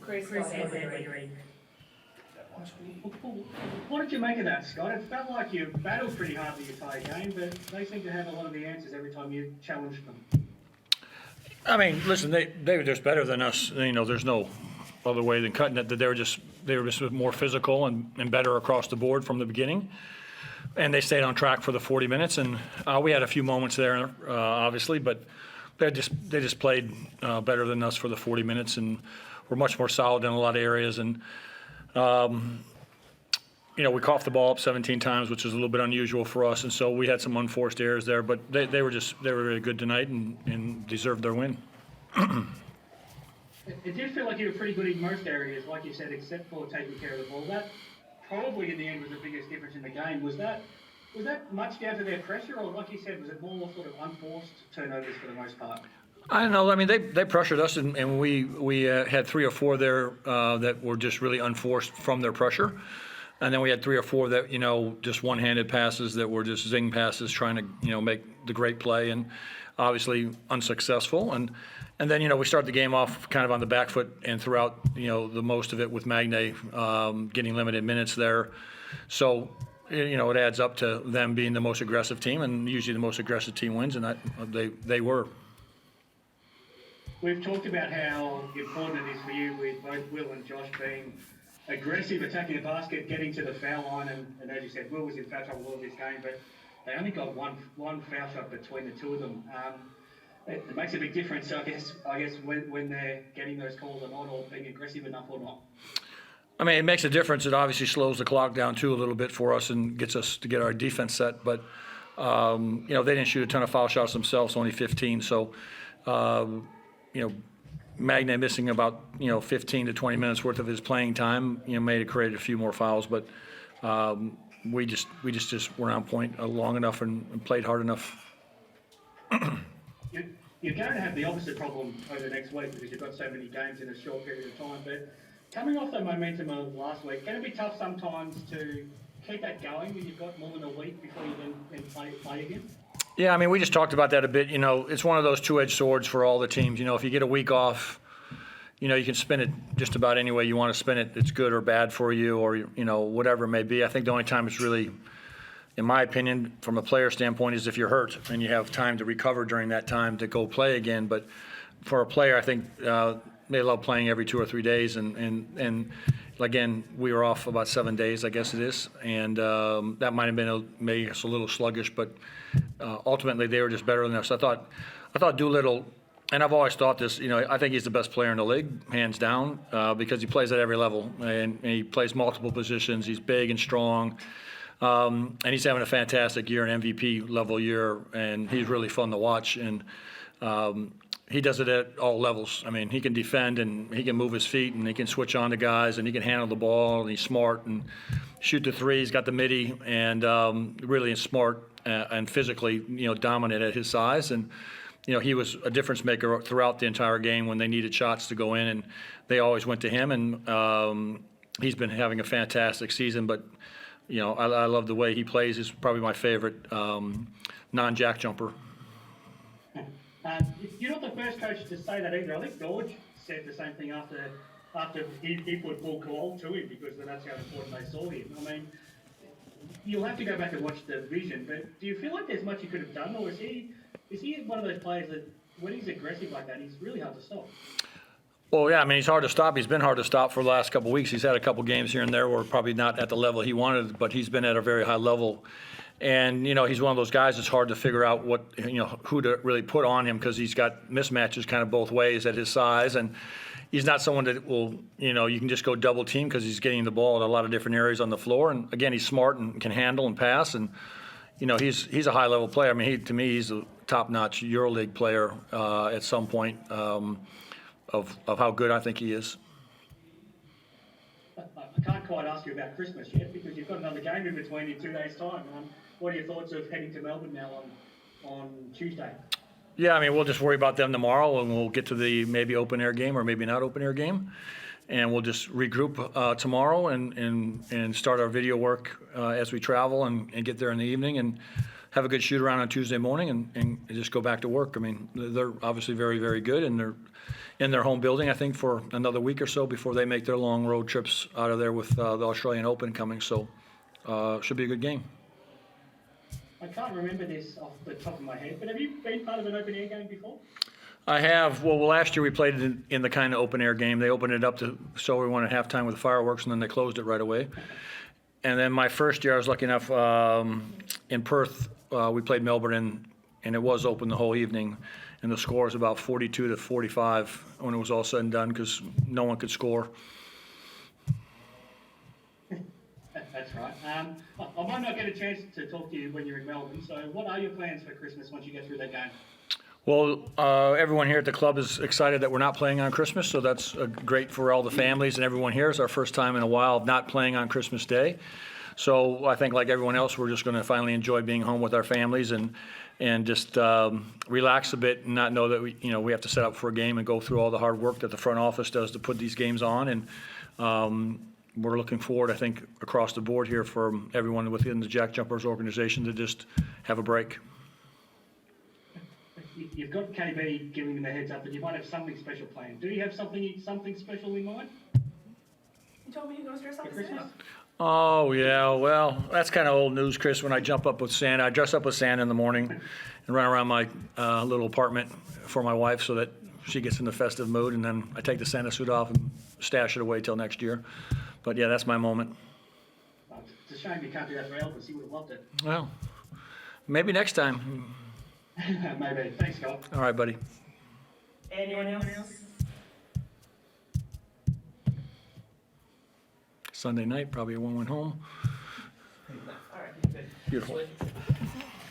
Chris Henry. What did you make of that, Scott? It felt like you battled pretty hard the entire game, but they seem to have a lot of the answers every time you challenged them. I mean, listen, they were just better than us. You know, there's no other way than cutting it. That they were just more physical and better across the board from the beginning. And they stayed on track for the 40 minutes. And we had a few moments there, obviously, but they just played better than us for the 40 minutes and were much more solid in a lot of areas. And you know, we coughed the ball up 17 times, which is a little bit unusual for us, and so we had some unforced errors there. But they were really good tonight and deserved their win. It did feel like you were pretty good in most areas, like you said, except for taking care of the ball. That probably in the end was the biggest difference in the game. Was that much down to their pressure, or like you said, was it more sort of unforced turnovers for the most part? I don't know. I mean, they pressured us, and we had 3 or 4 there that were just really unforced from their pressure. And then we had 3 or 4 that, you know, just one-handed passes that were just zing passes trying to, you know, make the great play, and obviously unsuccessful. And then, you know, we started the game off kind of on the back foot and throughout, you know, the most of it with Magne getting limited minutes there. So, you know, it adds up to them being the most aggressive team, and usually the most aggressive team wins, and they were. We've talked about how important it is for you with both Will and Josh being aggressive, attacking the basket, getting to the foul line, and as you said, Will was in foul trouble all this game, but they only got one foul shot between the two of them. It makes a big difference, I guess, when they're getting those calls or not, or being aggressive enough or not. I mean, it makes a difference. It obviously slows the clock down too a little bit for us and gets us to get our defense set. But you know, they didn't shoot a ton of foul shots themselves, only 15. So you know, Magne missing about 15 to 20 minutes worth of his playing time, may have created a few more fouls, but we just weren't on point long enough and played hard enough. You're going to have the opposite problem over the next week because you've got so many games in a short period of time. But coming off the momentum of last week, can it be tough sometimes to keep that going when you've got more than a week before you then play again? Yeah, I mean, we just talked about that a bit. It's one of those two-edged swords for all the teams. If you get a week off, you can spin it just about any way you want to spin it. It's good or bad for you, or whatever it may be. I think the only time it's really, in my opinion, from a player standpoint, is if you're hurt and you have time to recover during that time to go play again. But for a player, I think they love playing every 2 or 3 days, and again, we were off about 7 days, I guess it is, and that might have been made us a little sluggish, but ultimately they were just better than us. I thought Doolittle, and I've always thought this, I think he's the best player in the league, hands down, because he plays at every level, and he plays multiple positions. He's big and strong, and he's having a fantastic year, an MVP level year, and he's really fun to watch. And he does it at all levels. I mean, he can defend, and he can move his feet, and he can switch on to guys, and he can handle the ball, and he's smart and shoot the three. He's got the midi, and really is smart and physically, dominant at his size. And he was a difference maker throughout the entire game when they needed shots to go in, and they always went to him. And he's been having a fantastic season. But I love the way he plays. He's probably my favorite non-jack jumper. You're not the first coach to say that either. I think George said the same thing after he put Paul Cole to him, because that's how important they saw him. I mean, you'll have to go back and watch the vision, but do you feel like there's much he could have done, or is he one of those players that when he's aggressive like that, he's really hard to stop? Well, yeah, I mean, he's hard to stop. He's been hard to stop for the last couple of weeks. He's had a couple games here and there where probably not at the level he wanted, but he's been at a very high level. And, he's one of those guys that's hard to figure out who to really put on him, because he's got mismatches kind of both ways at his size. And he's not someone that will, you can just go double team, because he's getting the ball at a lot of different areas on the floor. And, again, he's smart and can handle and pass. And, he's a high-level player. I mean, to me, he's a top-notch EuroLeague player at some point of how good I think he is. I can't quite ask you about Christmas yet, because you've got another game in between in 2 days' time. What are your thoughts of heading to Melbourne now on Tuesday? Yeah, I mean, we'll just worry about them tomorrow, and we'll get to the maybe open-air game or maybe not open-air game. And we'll just regroup tomorrow and start our video work as we travel and get there in the evening and have a good shoot around on Tuesday morning and just go back to work. I mean, they're obviously very, very good, and they're in their home building, I think, for another week or so before they make their long road trips out of there with the Australian Open coming. So should be a good game. I can't remember this off the top of my head, but have you been part of an open air game before? I have. Well, last year we played it in the kind of open air game. They opened it up to so we won at halftime with the fireworks, and then they closed it right away. And then my first year, I was lucky enough in Perth. We played Melbourne, and it was open the whole evening. And the score was about 42-45 when it was all said and done because no one could score. That's right. I might not get a chance to talk to you when you're in Melbourne. So, what are your plans for Christmas once you get through that game? Well, everyone here at the club is excited that we're not playing on Christmas, so that's great for all the families and everyone here. It's our first time in a while of not playing on Christmas Day. So I think like everyone else, we're just going to finally enjoy being home with our families and just relax a bit and not know that we have to set up for a game and go through all the hard work that the front office does to put these games on. And we're looking forward, I think, across the board here for everyone within the JackJumpers organization to just have a break. You've got KB giving them a heads up that you might have something special planned. Do you have something special in mind? You told me you're going to dress up For as Christmas? Santa. Oh, yeah, well, that's kind of old news, Chris, when I jump up with Santa. I dress up with Santa in the morning and run around my little apartment for my wife so that she gets in the festive mood, and then I take the Santa suit off and stash it away till next year. But, yeah, that's my moment. It's a shame you can't do that for Elvis. He would have loved it. Well, maybe next time. Maybe. Thanks, Scott. All right, buddy. Anyone else? Sunday night, probably everyone went home. All right, good. Beautiful.